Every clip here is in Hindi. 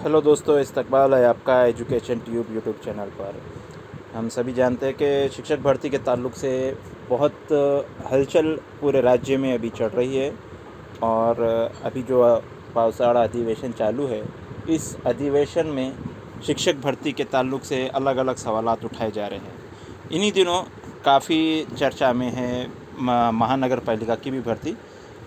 हेलो दोस्तों, इस्तकबाल है आपका एजुकेशन ट्यूब यूट्यूब चैनल पर। हम सभी जानते हैं कि शिक्षक भर्ती के ताल्लुक से बहुत हलचल पूरे राज्य में अभी चल रही है। और अभी जो पावसाड़ा अधिवेशन चालू है, इस अधिवेशन में शिक्षक भर्ती के ताल्लुक से अलग अलग सवालात उठाए जा रहे हैं। इन्हीं दिनों काफ़ी चर्चा में है महानगर पालिका की भी भर्ती।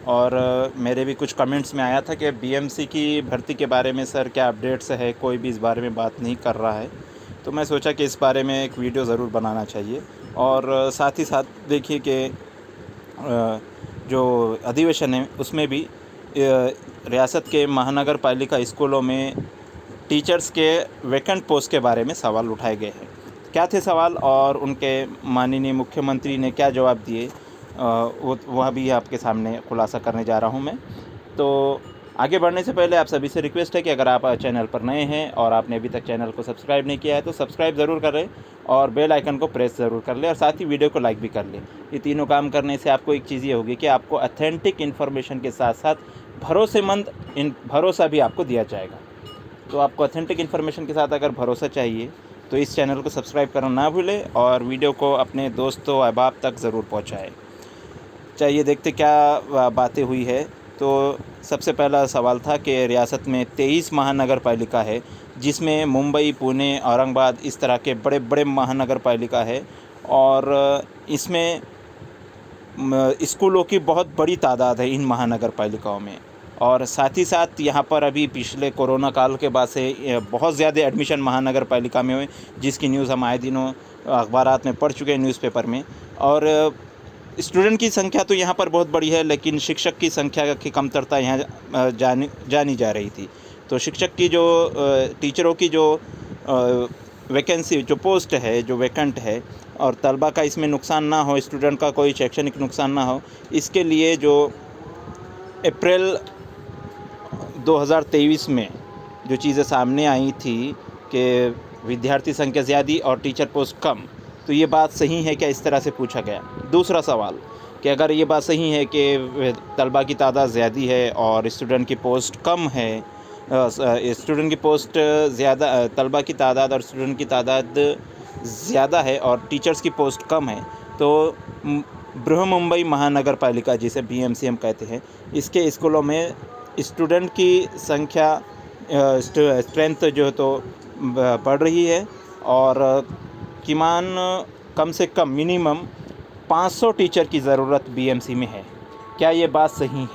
और मेरे भी कुछ कमेंट्स में आया था कि बीएमसी की भर्ती के बारे में सर क्या अपडेट्स है, कोई भी इस बारे में बात नहीं कर रहा है। तो मैं सोचा कि इस बारे में एक वीडियो ज़रूर बनाना चाहिए। और साथ ही साथ देखिए कि जो अधिवेशन है उसमें भी रियासत के महानगर पालिका स्कूलों में टीचर्स के वैकेंट पोस्ट के बारे में सवाल उठाए गए हैं। क्या थे सवाल और उनके माननीय मुख्यमंत्री ने क्या जवाब दिए, वह भी आपके सामने खुलासा करने जा रहा हूं मैं। तो आगे बढ़ने से पहले आप सभी से रिक्वेस्ट है कि अगर आप चैनल पर नए हैं और आपने अभी तक चैनल को सब्सक्राइब नहीं किया है तो सब्सक्राइब ज़रूर करें और बेल आइकन को प्रेस ज़रूर कर लें और साथ ही वीडियो को लाइक भी कर लें। ये तीनों काम करने से आपको एक चीज़ ये होगी कि आपको ऑथेंटिक इन्फॉर्मेशन के साथ साथ भरोसा भी आपको दिया जाएगा। तो आपको ऑथेंटिक इन्फॉर्मेशन के साथ अगर भरोसा चाहिए तो इस चैनल को सब्सक्राइब करना ना भूलें और वीडियो को अपने दोस्तों अहबाब तक ज़रूर पहुँचाएँ। चाहिए देखते क्या बातें हुई है। तो सबसे पहला सवाल था कि रियासत में 23 महानगर पालिका है, जिसमें मुंबई, पुणे, औरंगाबाद इस तरह के बड़े बड़े महानगर पालिका है। और इसमें स्कूलों की बहुत बड़ी तादाद है इन महानगर पालिकाओं में। और साथ ही साथ यहाँ पर अभी पिछले कोरोना काल के बाद से बहुत ज़्यादा एडमिशन महानगर पालिका में हुए, जिसकी न्यूज़ हम आए दिनों अखबारात में पढ़ चुके हैं, न्यूज़पेपर में। और स्टूडेंट की संख्या तो यहाँ पर बहुत बड़ी है, लेकिन शिक्षक की संख्या की कमतरता यहाँ जानी जा रही थी। तो शिक्षक की जो टीचरों की जो वैकेंसी जो पोस्ट है, जो वैकेंट है, और तलबा का इसमें नुकसान ना हो, स्टूडेंट का कोई शैक्षणिक नुकसान ना हो, इसके लिए जो अप्रैल 2023 में जो चीज़ें सामने आई थी कि विद्यार्थी संख्या ज़्यादा और टीचर पोस्ट कम, तो ये बात सही है क्या, इस तरह से पूछा गया। दूसरा सवाल कि अगर ये बात सही है कि तलबा की तादाद ज़्यादा है और स्टूडेंट की पोस्ट कम है, स्टूडेंट की पोस्ट ज़्यादा, तलबा की तादाद और स्टूडेंट की तादाद ज़्यादा है और टीचर्स की पोस्ट कम है, तो बृहमुंबई महानगर पालिका, जिसे बीएमसी हम कहते हैं, इसके स्कूलों में स्टूडेंट की संख्या स्ट्रेंथ जो तो बढ़ रही है और कीमान कम से कम मिनिमम 500 टीचर की ज़रूरत बीएमसी में है। क्या ये बात सही है,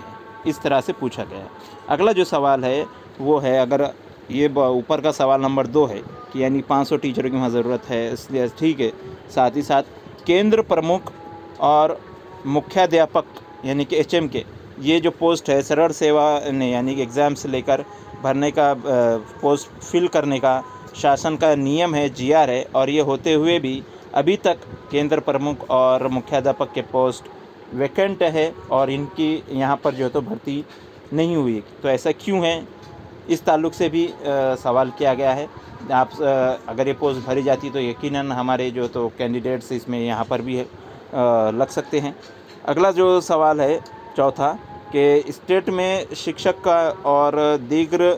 इस तरह से पूछा गया। अगला जो सवाल है वो है, अगर ये ऊपर का सवाल नंबर 2 है कि यानी 500 टीचरों की वहाँ ज़रूरत है, इसलिए ठीक है। साथ ही साथ केंद्र प्रमुख और मुख्याध्यापक यानी कि एचएम के ये जो पोस्ट है, सरल सेवा ने यानी कि एग्ज़ाम से लेकर भरने का पोस्ट फिल करने का शासन का नियम है, जीआर है, और ये होते हुए भी अभी तक केंद्र प्रमुख और मुख्याध्यापक के पोस्ट वैकेंट है और इनकी यहाँ पर जो है तो भर्ती नहीं हुई। तो ऐसा क्यों है, इस ताल्लुक से भी सवाल किया गया है। आप अगर ये पोस्ट भरी जाती तो यकीनन हमारे जो तो कैंडिडेट्स इसमें यहाँ पर भी लग सकते हैं। अगला जो सवाल है चौथा कि स्टेट में शिक्षक का और दीगर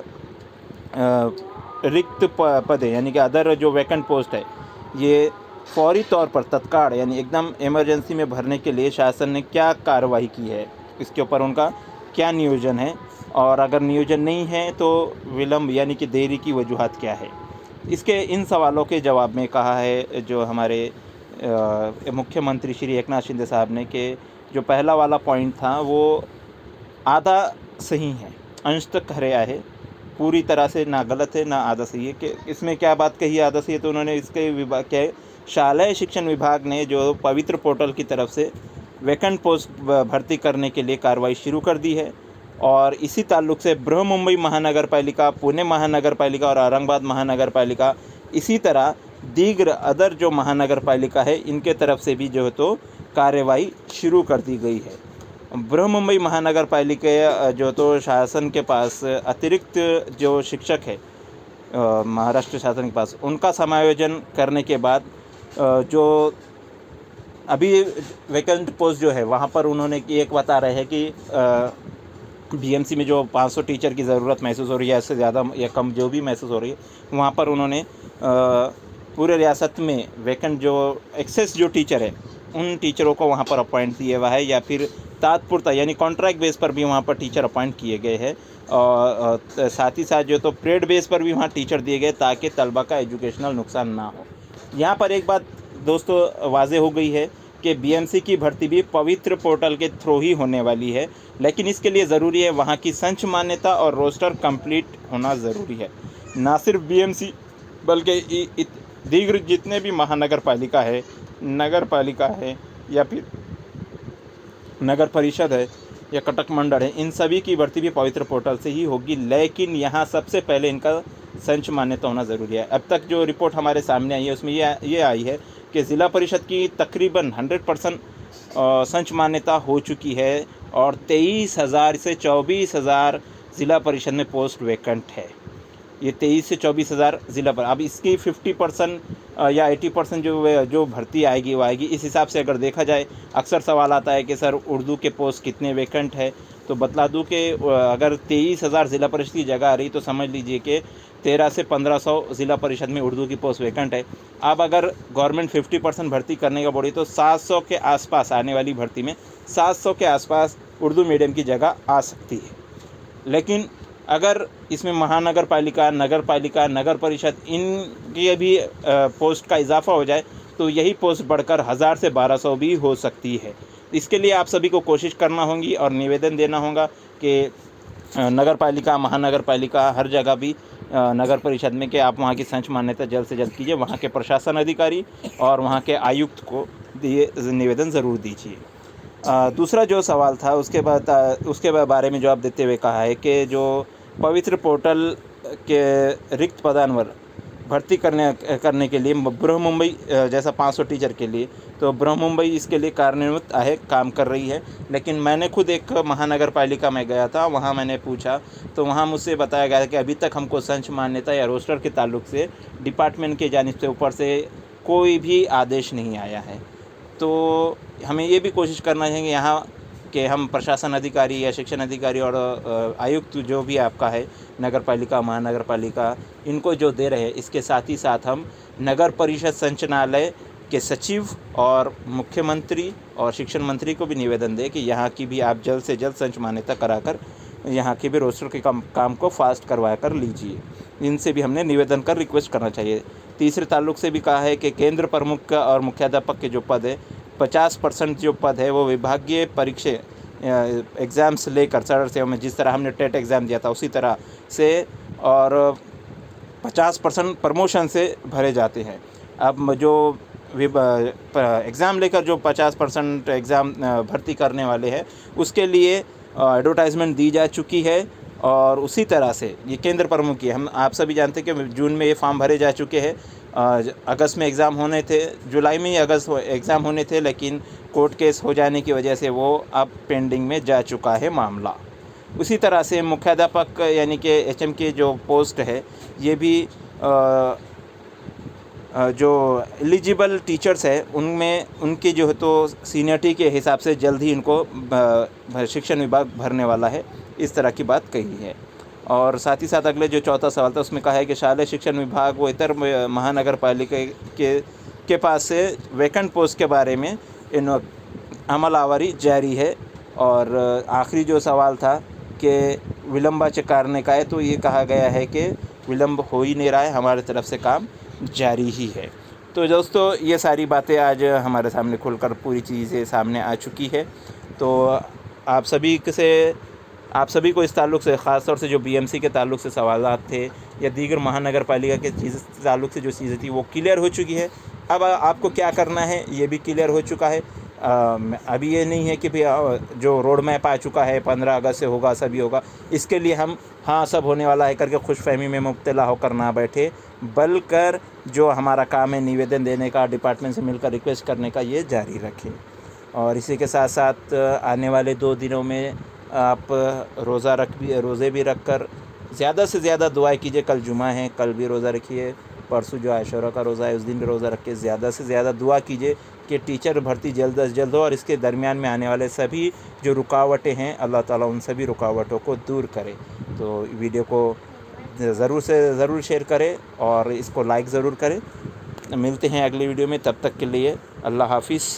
रिक्त पद है यानी कि अदर जो वैकेंट पोस्ट है, ये फौरी तौर पर तत्काल यानी एकदम इमरजेंसी में भरने के लिए शासन ने क्या कार्रवाई की है, इसके ऊपर उनका क्या नियोजन है, और अगर नियोजन नहीं है तो विलम्ब यानी कि देरी की वजूहात क्या है। इसके इन सवालों के जवाब में कहा है जो हमारे मुख्यमंत्री श्री एकनाथ शिंदे साहब ने कि जो पहला वाला पॉइंट था वो आधा सही है, अंश तक कह रहा है, पूरी तरह से ना गलत है ना आधा सही है। कि इसमें क्या बात कही आधा सही है, तो उन्होंने इसके विभाग के शालेय शिक्षण विभाग ने जो पवित्र पोर्टल की तरफ से वैकेंट पोस्ट भर्ती करने के लिए कार्रवाई शुरू कर दी है। और इसी ताल्लुक से बृहमुंबई महानगर पालिका, पुणे महानगर पालिका और औरंगाबाद महानगर पालिका, इसी तरह दीगर अदर जो महानगर पालिका है, इनके तरफ से भी जो है तो कार्रवाई शुरू कर दी गई है। बृहमुंबई महानगर पालिका जो तो शासन के पास अतिरिक्त जो शिक्षक है महाराष्ट्र शासन के पास, उनका समायोजन करने के बाद जो अभी वैकेंट पोस्ट जो है वहाँ पर उन्होंने एक बता रहे हैं कि बीएमसी में जो 500 टीचर की ज़रूरत महसूस हो रही है, इससे ज़्यादा या कम जो भी महसूस हो रही है, वहाँ पर उन्होंने पूरे रियासत में वैकेंट जो एक्सेस जो टीचर है उन टीचरों को वहाँ पर अपॉइंट किया हुआ है, या फिर तात्पुरता यानी कॉन्ट्रैक्ट बेस पर भी वहाँ पर टीचर अपॉइंट किए गए हैं। और साथ ही साथ जो तो पेड बेस पर भी वहाँ टीचर दिए गए ताकि तलबा का एजुकेशनल नुकसान ना हो। यहाँ पर एक बात दोस्तों वाज़े हो गई है कि बीएमसी की भर्ती भी पवित्र पोर्टल के थ्रू ही होने वाली है, लेकिन इसके लिए ज़रूरी है वहाँ की संच मान्यता और रोस्टर कंप्लीट होना ज़रूरी है। ना सिर्फ बीएमसी बल्कि दीगर जितने भी महानगर पालिका है, नगर पालिका है, या फिर नगर परिषद है, या कटक मंडल है, इन सभी की भर्ती भी पवित्र पोर्टल से ही होगी, लेकिन यहाँ सबसे पहले इनका संच मान्यता होना ज़रूरी है। अब तक जो रिपोर्ट हमारे सामने आई है उसमें ये आई है कि ज़िला परिषद की तकरीबन 100% संच मान्यता हो चुकी है, और 23,000 से 24,000 ज़िला परिषद में पोस्ट वैकेंट है। ये 23 से 24,000 ज़िला पर, अब इसकी 50% या 80% जो भर्ती आएगी वो आएगी। इस हिसाब से अगर देखा जाए, अक्सर सवाल आता है कि सर उर्दू के पोस्ट कितने वैकेंट है, तो बतला दूं कि अगर 23,000 ज़िला परिषद की जगह आ रही तो समझ लीजिए कि 13 से 1500 ज़िला परिषद में उर्दू की पोस्ट वैकेंट है। अब अगर गवर्नमेंट 50% भर्ती करने का बोली तो 700 के आसपास आने वाली भर्ती में 700 के आसपास उर्दू मीडियम की जगह आ सकती है। लेकिन अगर इसमें महानगर पालिका, नगर पालिका, नगर परिषद इनकी भी पोस्ट का इजाफा हो जाए तो यही पोस्ट बढ़कर 1000 से 1200 भी हो सकती है। इसके लिए आप सभी को कोशिश करना होगी और निवेदन देना होगा कि नगर पालिका, महानगर पालिका, हर जगह भी नगर परिषद में कि आप वहाँ की संच मान्यता जल्द से जल्द कीजिए। वहाँ के प्रशासन अधिकारी और वहाँ के आयुक्त को ये निवेदन ज़रूर दीजिए। दूसरा जो सवाल था उसके बारे में जवाब देते हुए कहा है कि जो पवित्र पोर्टल के रिक्त पदान भर्ती करने के लिए बृहन मुंबई जैसा 500 टीचर के लिए, तो बृहन मुंबई इसके लिए कार्यान्वित है, काम कर रही है। लेकिन मैंने खुद एक महानगर पालिका में गया था, वहाँ मैंने पूछा तो वहाँ मुझसे बताया गया कि अभी तक हमको संच मान्यता या रोस्टर के ताल्लुक से डिपार्टमेंट के जानिब से ऊपर से कोई भी आदेश नहीं आया है। तो हमें ये भी कोशिश करना चाहिए यहाँ कि हम प्रशासन अधिकारी या शिक्षण अधिकारी और आयुक्त जो भी आपका है, नगर पालिका, महानगर पालिका, इनको जो दे रहे हैं, इसके साथ ही साथ हम नगर परिषद संचालनालय के सचिव और मुख्यमंत्री और शिक्षण मंत्री को भी निवेदन दें कि यहाँ की भी आप जल्द से जल्द संच मान्यता कराकर यहाँ के भी रोस्टर के काम को फास्ट करवा कर लीजिए। इनसे भी हमने निवेदन कर रिक्वेस्ट करना चाहिए। तीसरे ताल्लुक से भी कहा है कि केंद्र प्रमुख और मुख्याध्यापक के जो पद है, 50% जो पद है वो विभागीय परीक्षा एग्ज़ाम्स लेकर सरल सेवा में, जिस तरह हमने टेट एग्ज़ाम दिया था उसी तरह से, और 50% प्रमोशन से भरे जाते हैं। अब जो एग्ज़ाम लेकर जो 50% एग्ज़ाम भर्ती करने वाले हैं उसके लिए एडवर्टाइजमेंट दी जा चुकी है, और उसी तरह से ये केंद्र प्रमुख की, हम आप सभी जानते हैं कि जून में ये फॉर्म भरे जा चुके हैं। अगस्त में एग्ज़ाम होने थे, जुलाई में ही एग्ज़ाम होने थे, लेकिन कोर्ट केस हो जाने की वजह से वो अब पेंडिंग में जा चुका है मामला। उसी तरह से मुख्याध्यापक यानी कि एचएम की जो पोस्ट है, ये भी जो एलिजिबल टीचर्स है उनमें उनकी जो है तो सीनियरिटी के हिसाब से जल्द ही इनको शिक्षण विभाग भरने वाला है, इस तरह की बात कही है। और साथ ही साथ अगले जो चौथा सवाल था उसमें कहा है कि शालेय शिक्षण विभाग व इतर महानगर पालिका के पास से वैकेंट पोस्ट के बारे में अमल आवारी जारी है। और आखिरी जो सवाल था कि विलंबाचे कारण का है, तो ये कहा गया है कि विलंब हो ही नहीं रहा है, हमारे तरफ से काम जारी ही है। तो दोस्तों ये सारी बातें आज हमारे सामने खुलकर पूरी चीज़ें सामने आ चुकी है। तो आप सभी को इस ताल्लुक़ से, ख़ास तौर से जो बीएमसी के ताल्लुक़ से सवालात थे या दीगर महानगर पालिका के ताल्लुक़ से जो चीज़ें थी वो क्लियर हो चुकी है। अब आपको क्या करना है ये भी क्लियर हो चुका है। अभी ये नहीं है कि भाई जो रोड मैप आ चुका है 15 अगस्त से होगा, सभी होगा, इसके लिए हम हाँ सब होने वाला है करके खुशफहमी में मुब्तला होकर ना बैठे, बल्कि जो हमारा काम है निवेदन देने का, डिपार्टमेंट से मिलकर रिक्वेस्ट करने का, ये जारी रखें। और इसी के साथ साथ आने वाले 2 दिनों में आप रोज़े भी रख कर ज़्यादा से ज़्यादा दुआएं कीजिए। कल जुमा है, कल भी रोज़ा रखिए, परसों जो आशूरा का रोज़ा है उस दिन भी रोज़ा रख के ज़्यादा से ज़्यादा दुआ कीजिए कि टीचर भर्ती जल्द अज जल्द हो और इसके दरमियान में आने वाले सभी जो रुकावटें हैं अल्लाह ताला उन सभी रुकावटों को दूर करे। तो वीडियो को ज़रूर से ज़रूर शेयर करें और इसको लाइक ज़रूर करें। मिलते हैं अगली वीडियो में, तब तक के लिए अल्लाह हाफ़िज़।